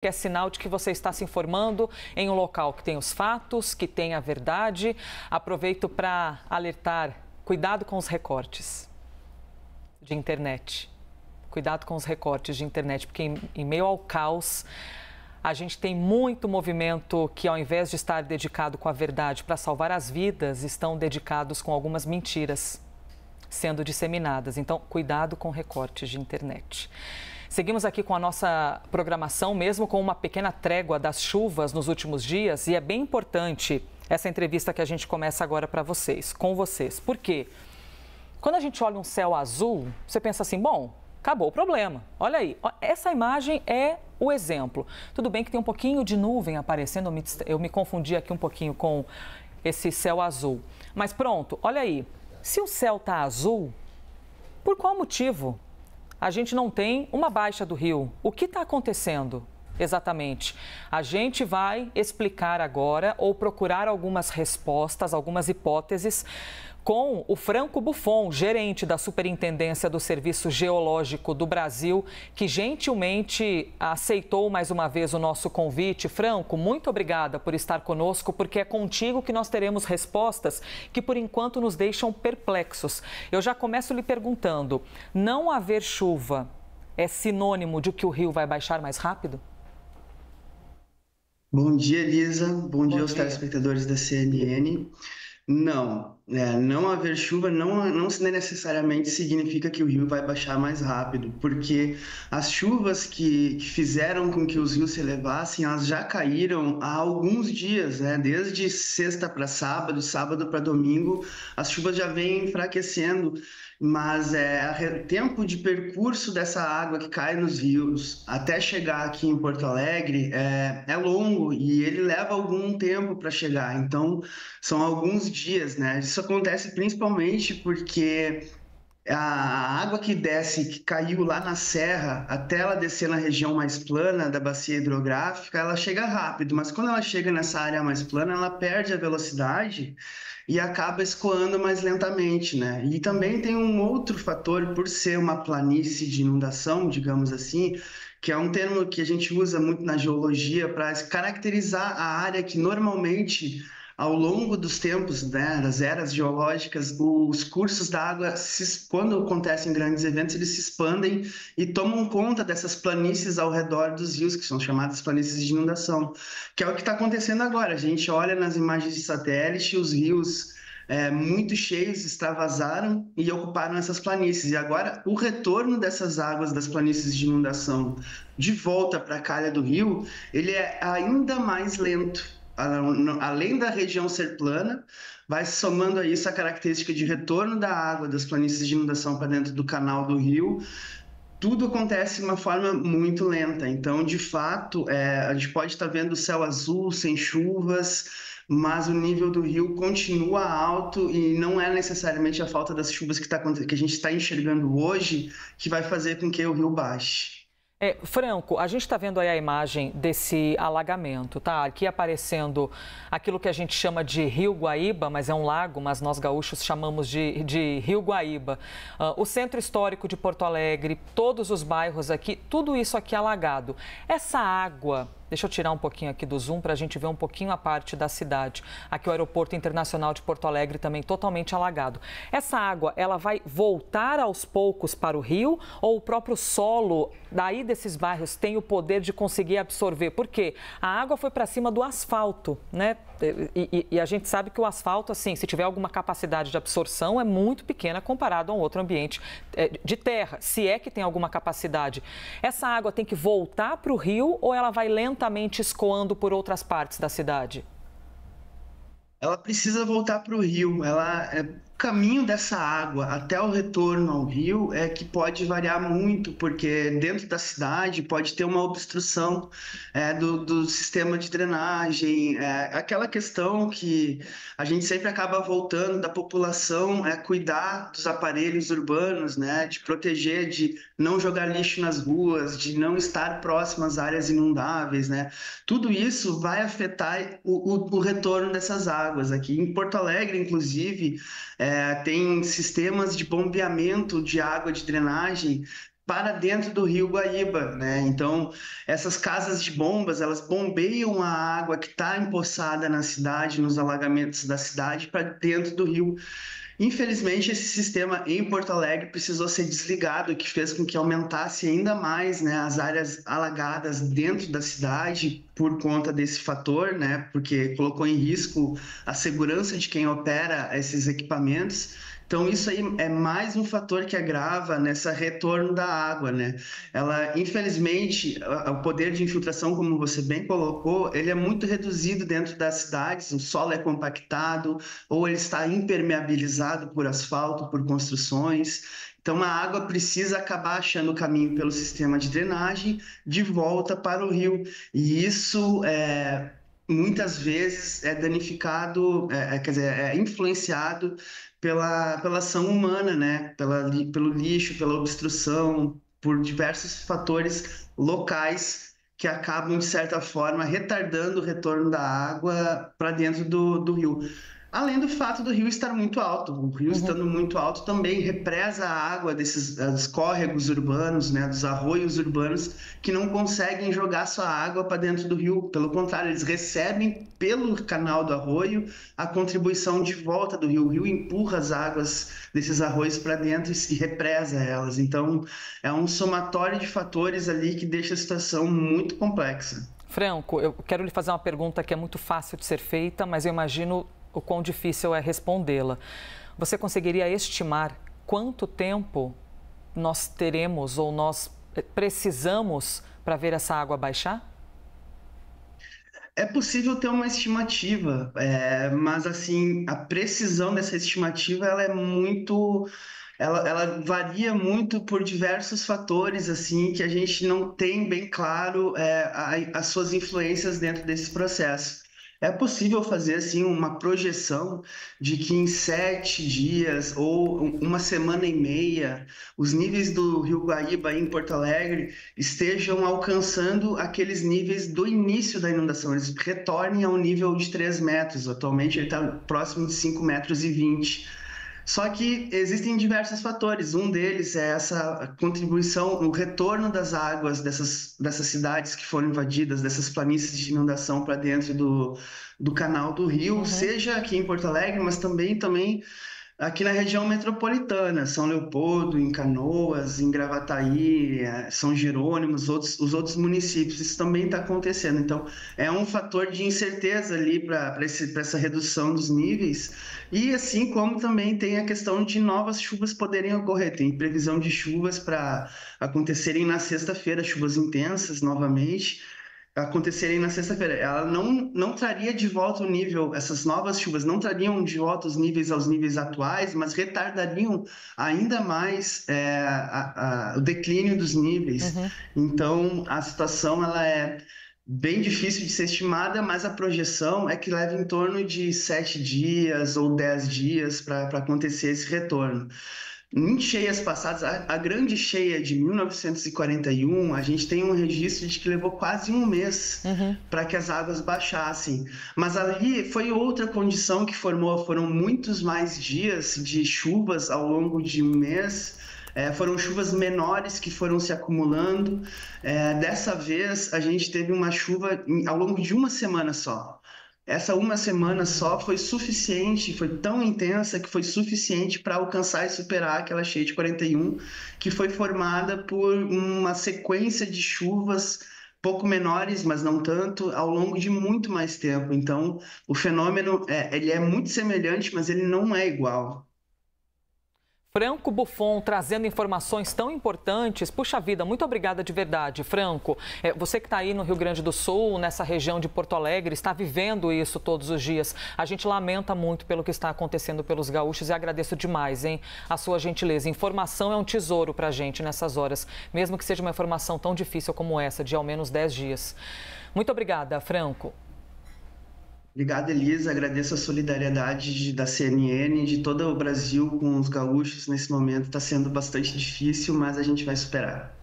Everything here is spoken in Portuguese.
que é sinal de que você está se informando em um local que tem os fatos, que tem a verdade. Aproveito para alertar, cuidado com os recortes de internet. Cuidado com os recortes de internet, porque em meio ao caos, a gente tem muito movimento que, ao invés de estar dedicado com a verdade para salvar as vidas, estão dedicados com algumas mentiras sendo disseminadas. Então, cuidado com recortes de internet. Seguimos aqui com a nossa programação, mesmo com uma pequena trégua das chuvas nos últimos dias, e é bem importante essa entrevista que a gente começa agora para vocês, com vocês. Por quê? Quando a gente olha um céu azul, você pensa assim, bom, acabou o problema. Olha aí, essa imagem é o exemplo. Tudo bem que tem um pouquinho de nuvem aparecendo, eu me confundi aqui um pouquinho com esse céu azul. Mas pronto, olha aí, se o céu está azul, por qual motivo a gente não tem uma baixa do rio? O que está acontecendo exatamente? A gente vai explicar agora ou procurar algumas respostas, algumas hipóteses com o Franco Buffon, gerente da Superintendência do Serviço Geológico do Brasil, que gentilmente aceitou mais uma vez o nosso convite. Franco, muito obrigada por estar conosco, porque é contigo que nós teremos respostas que, por enquanto, nos deixam perplexos. Eu já começo lhe perguntando, não haver chuva é sinônimo de que o rio vai baixar mais rápido? Bom dia, Elisa. Bom dia aos dia. telespectadores da CNN. Não, não haver chuva não necessariamente significa que o rio vai baixar mais rápido, porque as chuvas que fizeram com que os rios se elevassem, elas já caíram há alguns dias, né? Desde sexta para sábado, sábado para domingo, as chuvas já vêm enfraquecendo, mas o tempo de percurso dessa água que cai nos rios até chegar aqui em Porto Alegre é longo e ele leva algum tempo para chegar, então são alguns dias, né? Isso acontece principalmente porque a água que desce, que caiu lá na serra, até ela descer na região mais plana da bacia hidrográfica, ela chega rápido, mas quando ela chega nessa área mais plana, ela perde a velocidade e acaba escoando mais lentamente, né? E também tem um outro fator, por ser uma planície de inundação, digamos assim, que é um termo que a gente usa muito na geologia para caracterizar a área que normalmente ao longo dos tempos, né, das eras geológicas, os cursos da água, quando acontecem grandes eventos, eles se expandem e tomam conta dessas planícies ao redor dos rios, que são chamadas planícies de inundação, que é o que está acontecendo agora. A gente olha nas imagens de satélite, os rios muito cheios extravasaram e ocuparam essas planícies. E agora, o retorno dessas águas das planícies de inundação de volta para a calha do rio, ele é ainda mais lento. Além da região ser plana, vai se somando a isso a característica de retorno da água das planícies de inundação para dentro do canal do rio. Tudo acontece de uma forma muito lenta. Então, de fato, a gente pode estar vendo o céu azul, sem chuvas, mas o nível do rio continua alto e não é necessariamente a falta das chuvas que a gente está enxergando hoje que vai fazer com que o rio baixe. Franco, a gente está vendo aí a imagem desse alagamento, tá? Aqui aparecendo aquilo que a gente chama de Rio Guaíba, mas é um lago, mas nós gaúchos chamamos de Rio Guaíba. O centro histórico de Porto Alegre, todos os bairros aqui, tudo isso aqui alagado. Essa água, deixa eu tirar um pouquinho aqui do zoom para a gente ver um pouquinho a parte da cidade. Aqui o Aeroporto Internacional de Porto Alegre também totalmente alagado. Essa água, ela vai voltar aos poucos para o rio ou o próprio solo daí desses bairros tem o poder de conseguir absorver? Porque a água foi para cima do asfalto, né? E a gente sabe que o asfalto, assim, se tiver alguma capacidade de absorção, é muito pequena comparado a um outro ambiente de terra, se é que tem alguma capacidade. Essa água tem que voltar para o rio ou ela vai lentamente escoando por outras partes da cidade? Ela precisa voltar para o rio. O caminho dessa água até o retorno ao rio é que pode variar muito, porque dentro da cidade pode ter uma obstrução do sistema de drenagem, aquela questão que a gente sempre acaba voltando da população, cuidar dos aparelhos urbanos, né, de proteger, de não jogar lixo nas ruas, de não estar próximo às áreas inundáveis, né? Tudo isso vai afetar o retorno dessas águas. Aqui em Porto Alegre, inclusive, tem sistemas de bombeamento de água de drenagem para dentro do Rio Guaíba, né? Então, essas casas de bombas, elas bombeiam a água que está empoçada na cidade, nos alagamentos da cidade, para dentro do rio. Infelizmente, esse sistema em Porto Alegre precisou ser desligado, o que fez com que aumentasse ainda mais, né, as áreas alagadas dentro da cidade por conta desse fator, né, porque colocou em risco a segurança de quem opera esses equipamentos. Então, isso aí é mais um fator que agrava nessa retorno da água, né? Ela, infelizmente, o poder de infiltração, como você bem colocou, ele é muito reduzido dentro das cidades, o solo é compactado, ou ele está impermeabilizado por asfalto, por construções. Então, a água precisa acabar achando o caminho pelo sistema de drenagem de volta para o rio. E isso muitas vezes é danificado, quer dizer, é influenciado pela ação humana, né? Pelo lixo, pela obstrução, por diversos fatores locais que acabam, de certa forma, retardando o retorno da água para dentro do rio. Além do fato do rio estar muito alto, o rio estando muito alto também represa a água dos córregos urbanos, né, dos arroios urbanos, que não conseguem jogar sua água para dentro do rio. Pelo contrário, eles recebem pelo canal do arroio a contribuição de volta do rio. O rio empurra as águas desses arroios para dentro e represa elas. Então, é um somatório de fatores ali que deixa a situação muito complexa. Franco, eu quero lhe fazer uma pergunta que é muito fácil de ser feita, mas eu imagino o quão difícil é respondê-la. Você conseguiria estimar quanto tempo nós teremos ou nós precisamos para ver essa água baixar? É possível ter uma estimativa, mas assim, a precisão dessa estimativa ela é muito, ela varia muito por diversos fatores assim que a gente não tem bem claro as suas influências dentro desse processo. É possível fazer assim uma projeção de que em 7 dias ou uma semana e meia os níveis do Rio Guaíba em Porto Alegre estejam alcançando aqueles níveis do início da inundação, eles retornem ao nível de 3 metros. Atualmente ele está próximo de 5,20 metros. Só que existem diversos fatores. Um deles é essa contribuição, o retorno das águas dessas cidades que foram invadidas, dessas planícies de inundação para dentro do canal do rio, seja aqui em Porto Alegre, mas também aqui na região metropolitana, São Leopoldo, em Canoas, em Gravataí, São Jerônimo, os outros municípios, isso também está acontecendo. Então, é um fator de incerteza ali para essa redução dos níveis, e assim como também tem a questão de novas chuvas poderem ocorrer. Tem previsão de chuvas para acontecerem na sexta-feira, chuvas intensas novamente, acontecerem na sexta-feira. Ela não traria de volta o nível, essas novas chuvas não trariam de volta os níveis aos níveis atuais, mas retardariam ainda mais o declínio dos níveis. Então, a situação ela é bem difícil de ser estimada, mas a projeção é que leva em torno de 7 dias ou 10 dias para acontecer esse retorno. Em cheias passadas, a grande cheia de 1941, a gente tem um registro de que levou quase um mês para que as águas baixassem. Mas ali foi outra condição que formou, foram muitos mais dias de chuvas ao longo de um mês. Foram chuvas menores que foram se acumulando. Dessa vez, a gente teve uma chuva ao longo de uma semana só. Essa uma semana só foi suficiente, foi tão intensa que foi suficiente para alcançar e superar aquela cheia de 41, que foi formada por uma sequência de chuvas pouco menores, mas não tanto, ao longo de muito mais tempo. Então, o fenômeno ele é muito semelhante, mas ele não é igual. Franco Buffon trazendo informações tão importantes. Puxa vida, muito obrigada de verdade, Franco. Você que está aí no Rio Grande do Sul, nessa região de Porto Alegre, está vivendo isso todos os dias. A gente lamenta muito pelo que está acontecendo pelos gaúchos e agradeço demais, hein, a sua gentileza. Informação é um tesouro para a gente nessas horas, mesmo que seja uma informação tão difícil como essa, de ao menos 10 dias. Muito obrigada, Franco. Obrigado, Elisa. Agradeço a solidariedade da CNN, de todo o Brasil com os gaúchos nesse momento. Está sendo bastante difícil, mas a gente vai superar.